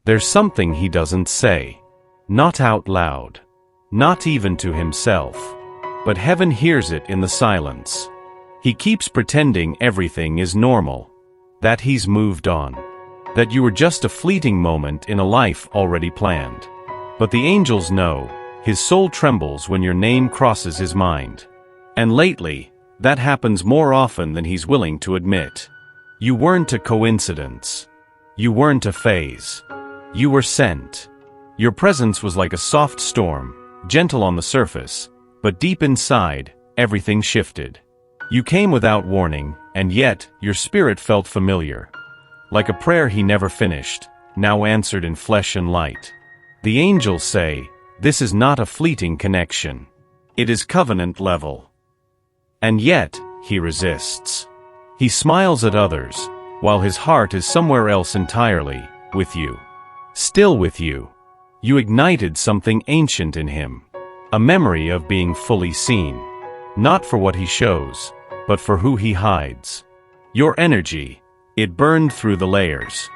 There's something he doesn't say. Not out loud. Not even to himself. But heaven hears it in the silence. He keeps pretending everything is normal. That he's moved on. That you were just a fleeting moment in a life already planned. But the angels know, his soul trembles when your name crosses his mind. And lately, that happens more often than he's willing to admit. You weren't a coincidence. You weren't a phase. You were sent. Your presence was like a soft storm, gentle on the surface, but deep inside, everything shifted. You came without warning, and yet, your spirit felt familiar. Like a prayer he never finished, now answered in flesh and light. The angels say, this is not a fleeting connection. It is covenant level. And yet, he resists. He smiles at others, while his heart is somewhere else entirely, with you. Still with you. You ignited something ancient in him. A memory of being fully seen. Not for what he shows, but for who he hides. Your energy, it burned through the layers.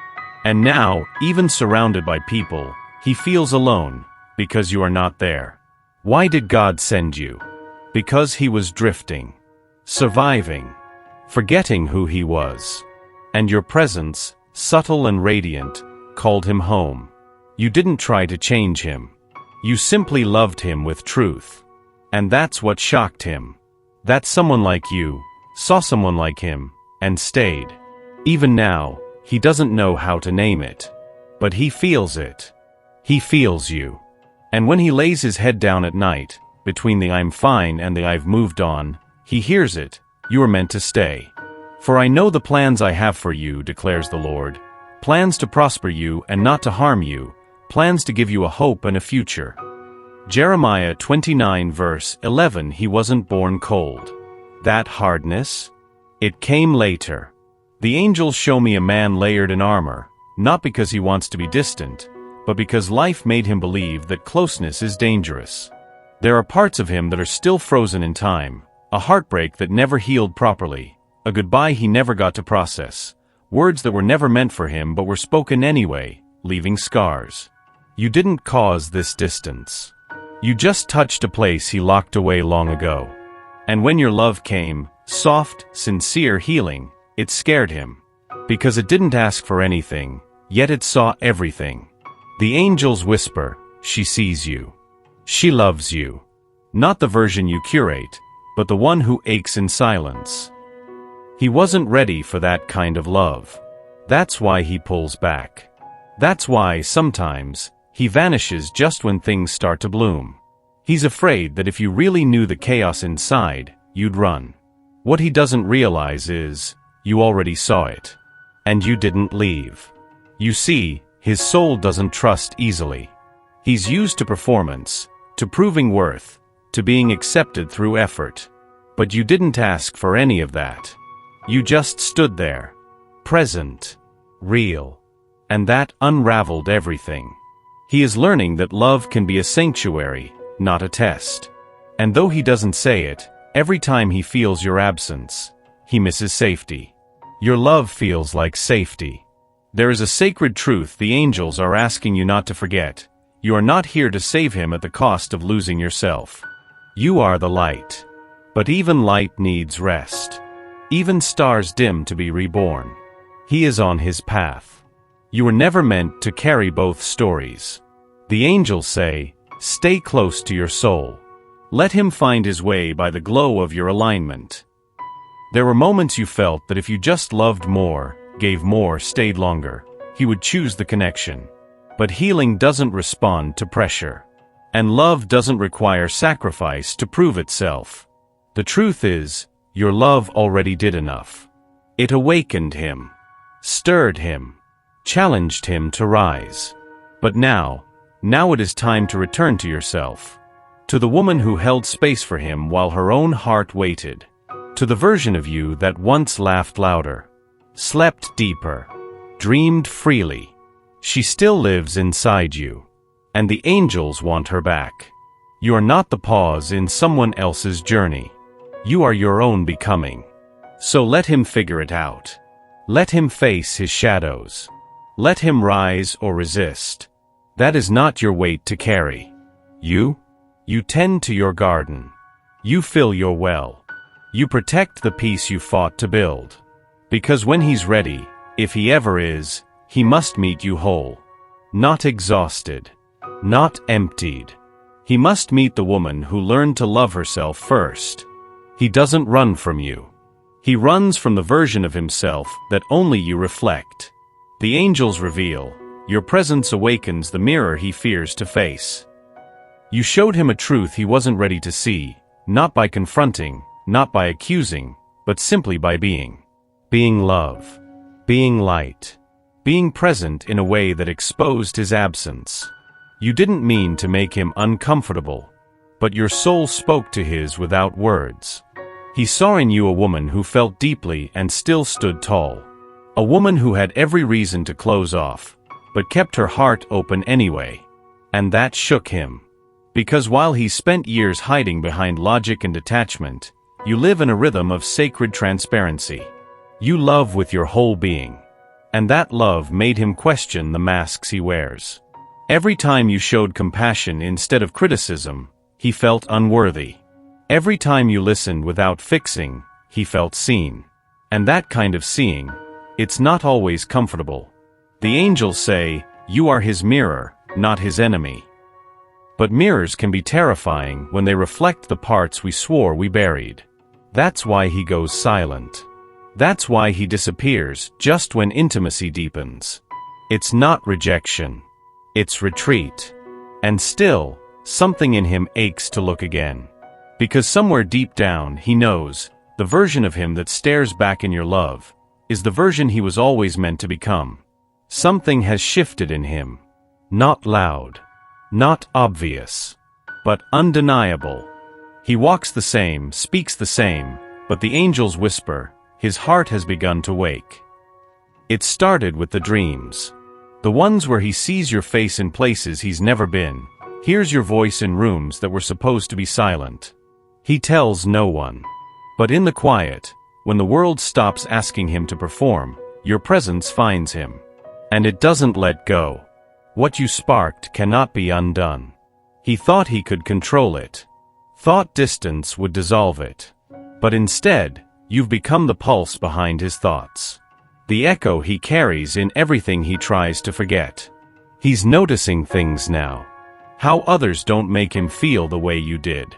And now, even surrounded by people, he feels alone, because you are not there. Why did God send you? Because he was drifting. Surviving. Forgetting who he was. And your presence, subtle and radiant, called him home. You didn't try to change him. You simply loved him with truth. And that's what shocked him. That someone like you saw someone like him and stayed. Even now, he doesn't know how to name it. But he feels it. He feels you. And when he lays his head down at night, between the I'm fine and the I've moved on, he hears it. You are meant to stay. For I know the plans I have for you, declares the Lord. Plans to prosper you and not to harm you. Plans to give you a hope and a future. Jeremiah 29 verse 11. He wasn't born cold. That hardness? It came later. The angels show me a man layered in armor, not because he wants to be distant, but because life made him believe that closeness is dangerous. There are parts of him that are still frozen in time, a heartbreak that never healed properly, a goodbye he never got to process, words that were never meant for him but were spoken anyway, leaving scars. You didn't cause this distance. You just touched a place he locked away long ago. And when your love came, soft, sincere healing, it scared him. Because it didn't ask for anything, yet it saw everything. The angels whisper, she sees you. She loves you. Not the version you curate, but the one who aches in silence. He wasn't ready for that kind of love. That's why he pulls back. That's why, sometimes, he vanishes just when things start to bloom. He's afraid that if you really knew the chaos inside, you'd run. What he doesn't realize is, you already saw it. And you didn't leave. You see, his soul doesn't trust easily. He's used to performance, to proving worth, to being accepted through effort. But you didn't ask for any of that. You just stood there. Present. Real. And that unraveled everything. He is learning that love can be a sanctuary, not a test. And though he doesn't say it, every time he feels your absence, he misses safety. Your love feels like safety. There is a sacred truth the angels are asking you not to forget. You are not here to save him at the cost of losing yourself. You are the light. But even light needs rest. Even stars dim to be reborn. He is on his path. You were never meant to carry both stories. The angels say, stay close to your soul. Let him find his way by the glow of your alignment. There were moments you felt that if you just loved more, gave more, stayed longer, he would choose the connection. But healing doesn't respond to pressure. And love doesn't require sacrifice to prove itself. The truth is, your love already did enough. It awakened him, stirred him, challenged him to rise. But now it is time to return to yourself. To the woman who held space for him while her own heart waited. To the version of you that once laughed louder, slept deeper, dreamed freely. She still lives inside you. And the angels want her back. You are not the pause in someone else's journey. You are your own becoming. So let him figure it out. Let him face his shadows. Let him rise or resist. That is not your weight to carry. You tend to your garden. You fill your well. You protect the peace you fought to build. Because when he's ready, if he ever is, he must meet you whole. Not exhausted. Not emptied. He must meet the woman who learned to love herself first. He doesn't run from you. He runs from the version of himself that only you reflect. The angels reveal, your presence awakens the mirror he fears to face. You showed him a truth he wasn't ready to see, not by confronting, not by accusing, but simply by being. Being love. Being light. Being present in a way that exposed his absence. You didn't mean to make him uncomfortable, but your soul spoke to his without words. He saw in you a woman who felt deeply and still stood tall. A woman who had every reason to close off, but kept her heart open anyway. And that shook him. Because while he spent years hiding behind logic and detachment, you live in a rhythm of sacred transparency. You love with your whole being. And that love made him question the masks he wears. Every time you showed compassion instead of criticism, he felt unworthy. Every time you listened without fixing, he felt seen. And that kind of seeing, it's not always comfortable. The angels say, you are his mirror, not his enemy. But mirrors can be terrifying when they reflect the parts we swore we buried. That's why he goes silent. That's why he disappears just when intimacy deepens. It's not rejection. It's retreat. And still, something in him aches to look again. Because somewhere deep down, he knows, the version of him that stares back in your love, is the version he was always meant to become. Something has shifted in him. Not loud. Not obvious. But undeniable. He walks the same, speaks the same, but the angels whisper, his heart has begun to wake. It started with the dreams. The ones where he sees your face in places he's never been, hears your voice in rooms that were supposed to be silent. He tells no one. But in the quiet, when the world stops asking him to perform, your presence finds him. And it doesn't let go. What you sparked cannot be undone. He thought he could control it. Thought distance would dissolve it. But instead, you've become the pulse behind his thoughts. The echo he carries in everything he tries to forget. He's noticing things now. How others don't make him feel the way you did.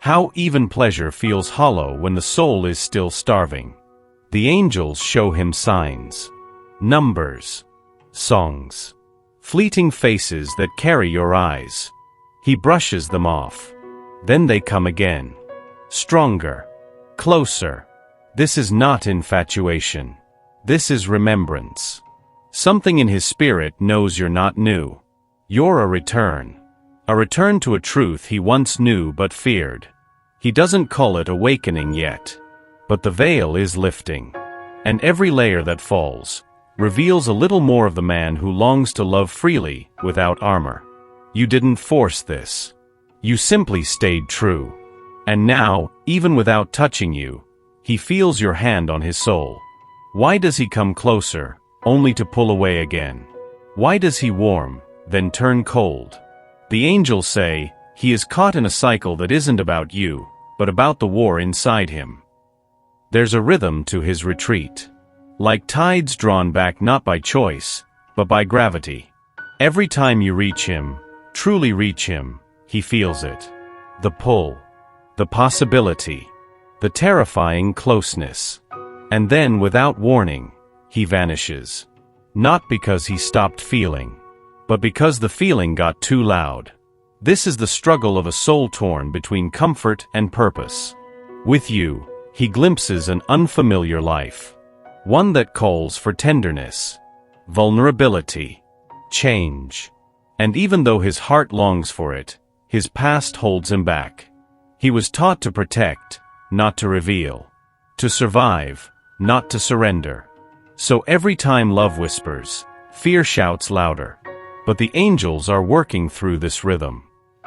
How even pleasure feels hollow when the soul is still starving. The angels show him signs. Numbers. Songs. Fleeting faces that carry your eyes. He brushes them off. Then they come again. Stronger. Closer. This is not infatuation. This is remembrance. Something in his spirit knows you're not new. You're a return. A return to a truth he once knew but feared. He doesn't call it awakening yet. But the veil is lifting. And every layer that falls reveals a little more of the man who longs to love freely, without armor. You didn't force this. You simply stayed true. And now, even without touching you, he feels your hand on his soul. Why does he come closer, only to pull away again? Why does he warm, then turn cold? The angels say, he is caught in a cycle that isn't about you, but about the war inside him. There's a rhythm to his retreat. Like tides drawn back not by choice, but by gravity. Every time you reach him, truly reach him, he feels it. The pull. The possibility. The terrifying closeness. And then, without warning, he vanishes. Not because he stopped feeling, but because the feeling got too loud. This is the struggle of a soul torn between comfort and purpose. With you, he glimpses an unfamiliar life. One that calls for tenderness, vulnerability, change. And even though his heart longs for it, his past holds him back. He was taught to protect, not to reveal. To survive, not to surrender. So every time love whispers, fear shouts louder. But the angels are working through this rhythm.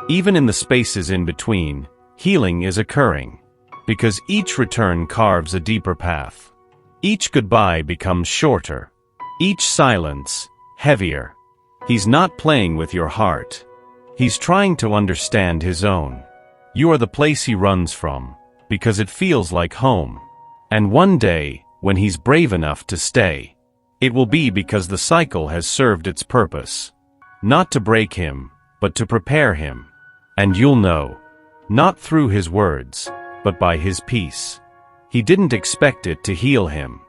Even in the spaces in between, healing is occurring. Because each return carves a deeper path. Each goodbye becomes shorter. Each silence heavier. He's not playing with your heart. He's trying to understand his own. You are the place he runs from, because it feels like home. And one day, when he's brave enough to stay, it will be because the cycle has served its purpose. Not to break him, but to prepare him. And you'll know. Not through his words, but by his peace. He didn't expect it to heal him.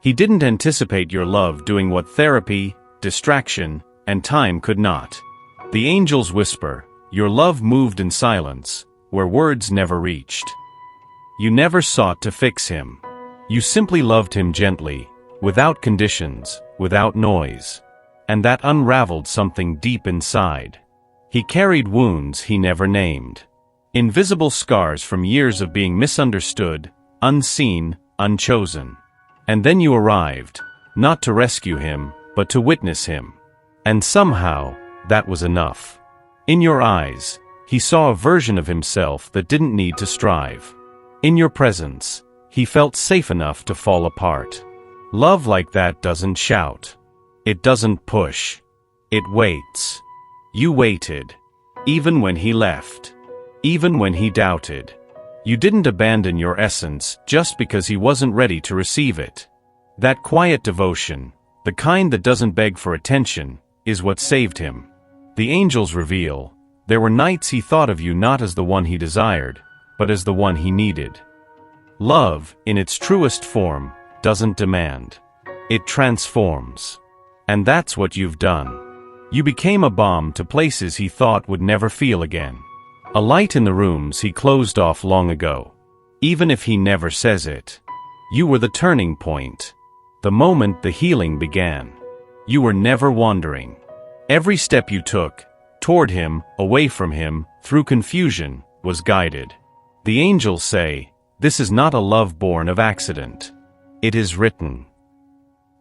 He didn't anticipate your love doing what therapy, distraction, and time could not. The angels whisper, your love moved in silence, where words never reached. You never sought to fix him. You simply loved him gently, without conditions, without noise. And that unraveled something deep inside. He carried wounds he never named. Invisible scars from years of being misunderstood, unseen, unchosen. And then you arrived, not to rescue him, but to witness him. And somehow, that was enough. In your eyes, he saw a version of himself that didn't need to strive. In your presence, he felt safe enough to fall apart. Love like that doesn't shout. It doesn't push. It waits. You waited. Even when he left. Even when he doubted. You didn't abandon your essence just because he wasn't ready to receive it. That quiet devotion, the kind that doesn't beg for attention, is what saved him. The angels reveal, there were nights he thought of you not as the one he desired, but as the one he needed. Love, in its truest form, doesn't demand. It transforms. And that's what you've done. You became a balm to places he thought would never feel again. A light in the rooms he closed off long ago. Even if he never says it. You were the turning point. The moment the healing began. You were never wandering. Every step you took, toward him, away from him, through confusion, was guided. The angels say, this is not a love born of accident. It is written.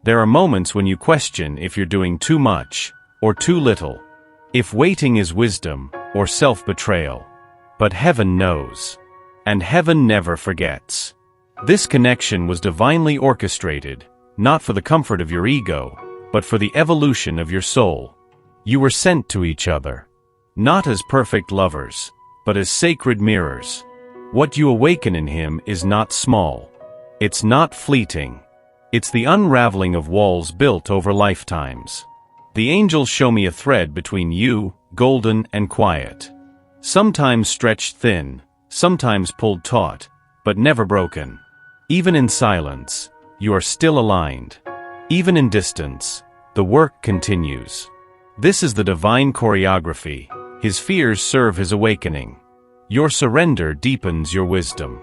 There are moments when you question if you're doing too much, or too little. If waiting is wisdom, or self-betrayal. But heaven knows. And heaven never forgets. This connection was divinely orchestrated, not for the comfort of your ego, but for the evolution of your soul. You were sent to each other. Not as perfect lovers, but as sacred mirrors. What you awaken in him is not small. It's not fleeting. It's the unraveling of walls built over lifetimes. The angels show me a thread between you, golden and quiet. Sometimes stretched thin, sometimes pulled taut, but never broken. Even in silence, you are still aligned. Even in distance, the work continues. This is the divine choreography. His fears serve his awakening. Your surrender deepens your wisdom.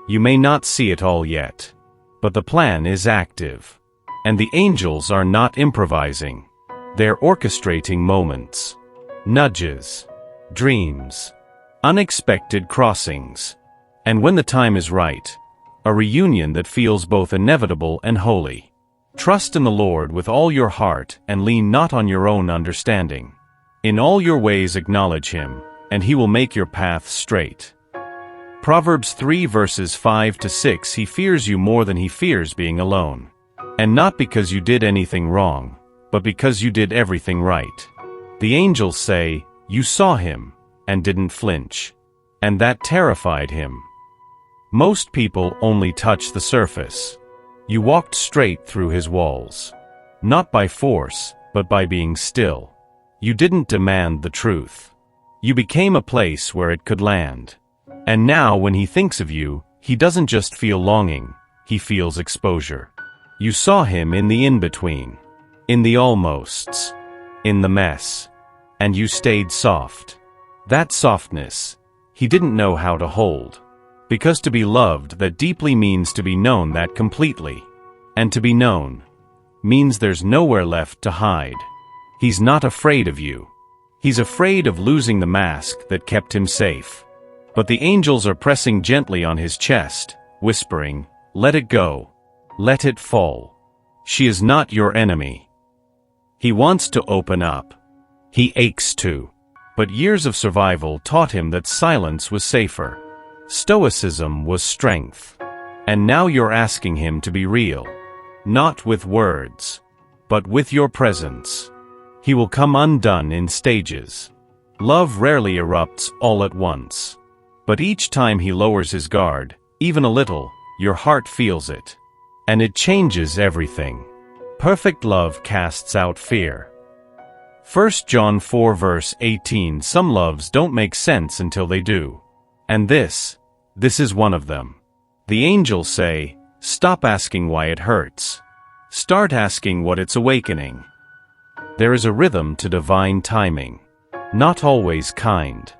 You may not see it all yet, but the plan is active. And the angels are not improvising. They're orchestrating moments, nudges, dreams, unexpected crossings. And when the time is right, a reunion that feels both inevitable and holy. Trust in the Lord with all your heart and lean not on your own understanding. In all your ways acknowledge him, and he will make your path straight. Proverbs 3 verses 5 to 6. He fears you more than he fears being alone. And not because you did anything wrong, but because you did everything right. The angels say, you saw him, and didn't flinch. And that terrified him. Most people only touch the surface. You walked straight through his walls. Not by force, but by being still. You didn't demand the truth. You became a place where it could land. And now when he thinks of you, he doesn't just feel longing, he feels exposure. You saw him in the in-between. In the almosts. In the mess. And you stayed soft. That softness, he didn't know how to hold. Because to be loved that deeply means to be known that completely. And to be known means there's nowhere left to hide. He's not afraid of you. He's afraid of losing the mask that kept him safe. But the angels are pressing gently on his chest, whispering, let it go. Let it fall. She is not your enemy. He wants to open up. He aches to. But years of survival taught him that silence was safer. Stoicism was strength. And now you're asking him to be real. Not with words, but with your presence. He will come undone in stages. Love rarely erupts all at once. But each time he lowers his guard, even a little, your heart feels it. And it changes everything. Perfect love casts out fear. 1 John 4 verse 18. Some loves don't make sense until they do. And this is one of them. The angels say, stop asking why it hurts. Start asking what it's awakening. There is a rhythm to divine timing. Not always kind,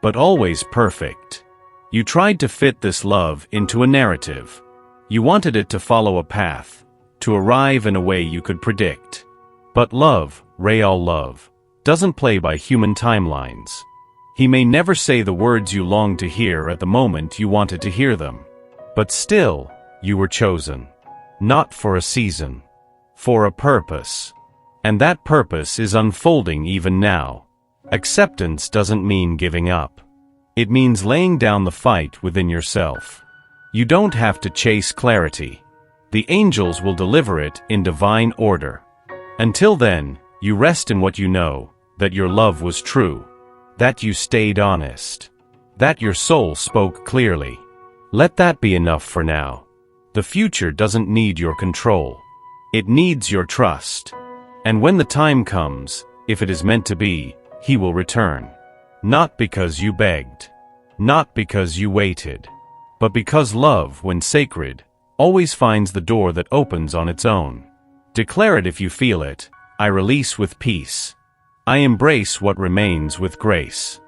but always perfect. You tried to fit this love into a narrative. You wanted it to follow a path, to arrive in a way you could predict. But love, real love, doesn't play by human timelines. He may never say the words you longed to hear at the moment you wanted to hear them. But still, you were chosen. Not for a season. For a purpose. And that purpose is unfolding even now. Acceptance doesn't mean giving up. It means laying down the fight within yourself. You don't have to chase clarity. The angels will deliver it in divine order. Until then, you rest in what you know, that your love was true, that you stayed honest, that your soul spoke clearly. Let that be enough for now. The future doesn't need your control. It needs your trust. And when the time comes, if it is meant to be, he will return. Not because you begged. Not because you waited. But because love, when sacred, always finds the door that opens on its own. Declare it if you feel it. I release with peace. I embrace what remains with grace.